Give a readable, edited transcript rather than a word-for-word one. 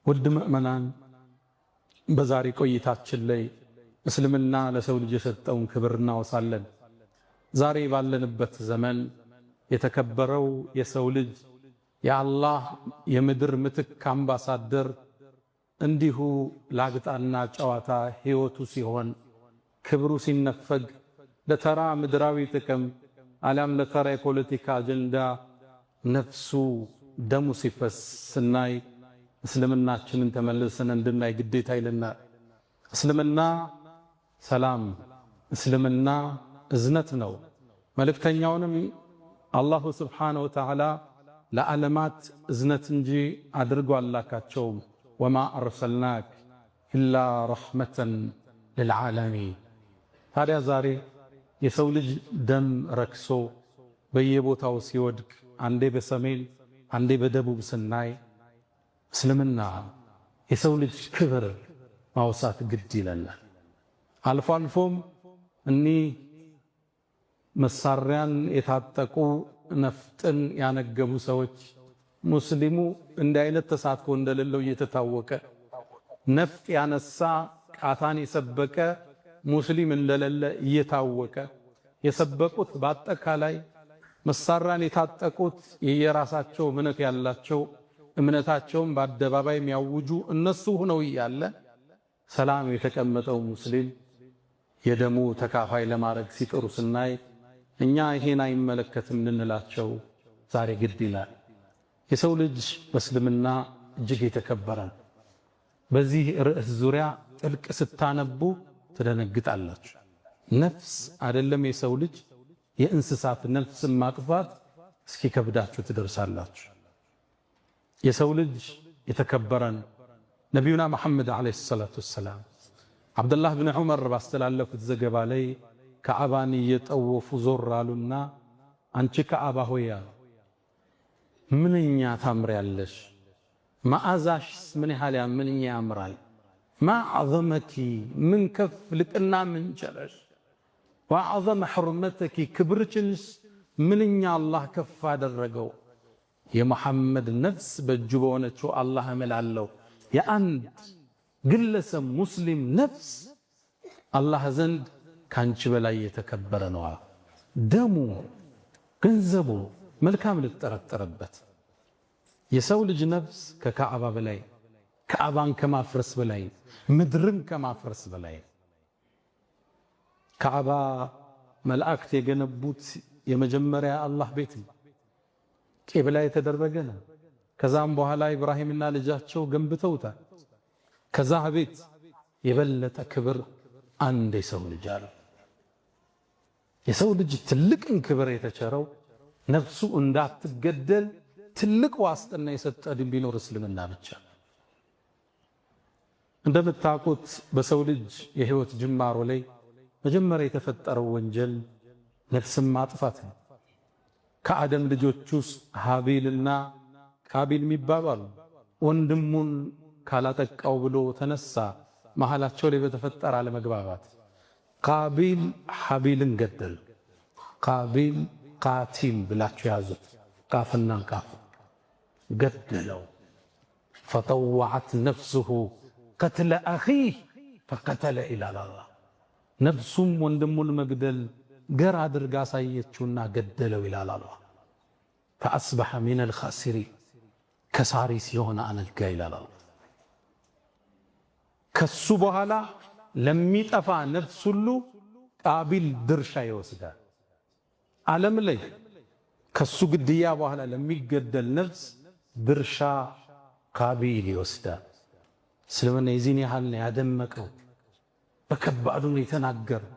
ውድ ምእመናን በዛሬ ቆይታችን ላይ እስልምና ለሰው ልጅ የሰጠውን ክብር እናወሳለን። ዛሬ ባለንበት ዘመን የተከበረው የሰው ልጅ የአላህ የምድር ምትክ አምባሳደር እንዲሁ ላግጣና ጨዋታ ሕይወቱ ሲሆን ክብሩ ሲነፈግ ለተራ ምድራዊ ጥቅም አሊያም ለተራ የፖለቲካ አጀንዳ ነፍሱ ደሙ ሲፈስ ስናይ እስልምናችንን ተመልሰን እንድናይ ግዴታ ይለናል። እስልምና ሰላም፣ እስልምና እዝነት ነው። መልእክተኛውንም አላሁ ስብሓነሁ ወተዓላ ለዓለማት እዝነት እንጂ አድርጎ አላካቸውም። ወማ አርሰልናክ ኢላ ረሕመተን ልልዓለሚን። ታዲያ ዛሬ የሰው ልጅ ደም ረክሶ በየቦታው ሲወድቅ አንዴ በሰሜን አንዴ በደቡብ ስናይ እስልምና የሰው ልጅ ክብር ማውሳት ግድ ይለናል። አልፎ አልፎም እኒህ መሳሪያን የታጠቁ ነፍጥን ያነገቡ ሰዎች ሙስሊሙ እንዲህ አይነት ተሳትፎ እንደሌለው እየተታወቀ ነፍጥ ያነሳ ቃታን የሰበቀ ሙስሊም እንደሌለ እየታወቀ የሰበቁት በአጠቃላይ መሳሪያን የታጠቁት የየራሳቸው እምነት ያላቸው እምነታቸውን በአደባባይ የሚያውጁ እነሱ ሆነው እያለ ሰላም የተቀመጠው ሙስሊም የደሙ ተካፋይ ለማድረግ ሲጥሩ ስናይ እኛ ይሄን አይመለከትም ልንላቸው ዛሬ ግድ ይላል። የሰው ልጅ በእስልምና እጅግ የተከበረ ነው። በዚህ ርዕስ ዙሪያ ጥልቅ ስታነቡ ትደነግጣላችሁ። ነፍስ አይደለም የሰው ልጅ የእንስሳት ነፍስን ማጥፋት እስኪከብዳችሁ ትደርሳላችሁ። የሰው ልጅ የተከበረ ነው። ነቢዩና መሐመድ ዓለይሂ ሰላቱ ወሰላም ዓብደላህ ብን ዑመር ባስተላለፉት ዘገባ ላይ ከዓባን እየጠወፉ ዞር አሉና አንቺ ከዓባ ሆይ አሉ፣ ምንኛ ታምሪያለሽ፣ መዓዛሽስ ምን ያህል ምንኛ ያምራል። ማ አዕዘመኪ ምን ከፍ ልቅና ምን ቸረሽ፣ ወአዕዘመ ሕርመተኪ ክብርችንስ ምንኛ አላህ ከፍ አደረገው። የመሐመድ ነፍስ በእጁ በሆነችው አላህ እምላለሁ የአንድ ግለሰብ ሙስሊም ነፍስ አላህ ዘንድ ካንቺ በላይ የተከበረ ነው። ደሙ፣ ገንዘቡ መልካም ልትጠረጠረበት። የሰው ልጅ ነፍስ ከካዕባ በላይ፣ ካዕባን ከማፍረስ በላይ፣ ምድርን ከማፍረስ በላይ። ካዕባ መላእክት የገነቡት የመጀመሪያ አላህ ቤት ነው። ቂብላ የተደረገ ነው። ከዛም በኋላ ኢብራሂምና ልጃቸው ገንብተውታል። ከዛ ቤት የበለጠ ክብር አንድ የሰው ልጅ አለ። የሰው ልጅ ትልቅን ክብር የተቸረው ነፍሱ እንዳትገደል ትልቅ ዋስትና የሰጠ ቢኖር እስልምና ብቻ። እንደምታውቁት በሰው ልጅ የህይወት ጅማሮ ላይ መጀመሪያ የተፈጠረው ወንጀል ነፍስን ማጥፋት ነው። ከአደም ልጆች ውስጥ ሃቢልና ቃቢል የሚባባሉ ወንድሙን ካላጠቃው ብሎ ተነሳ። መሃላቸው ላይ በተፈጠረ አለመግባባት ቃቢል ሃቢልን ገደል። ቃቢል ቃቲል ብላችሁ ያዙት፣ ቃፍና ቃፍ ገደለው። ፈጠወዐት ነፍሱሁ ቀትለ አኺህ ፈቀተለ ኢላላ። ነፍሱም ወንድሙን መግደል ገር አድርጋ አሳየችውና ገደለው ይላል አላህ። ፈአስበሐ ሚነል ኻሲሪን ከሳሪ ሲሆን አነጋ ይላል አላህ። ከሱ በኋላ ለሚጠፋ ነፍስ ሁሉ ቃቢል ድርሻ ይወስዳል። ዓለም ላይ ከሱ ግድያ በኋላ ለሚገደል ነፍስ ድርሻ ቃቢል ይወስዳል። እስልምና የዚህን ያህል ነው ያደመቀው፣ በከባዱ ነው የተናገረው።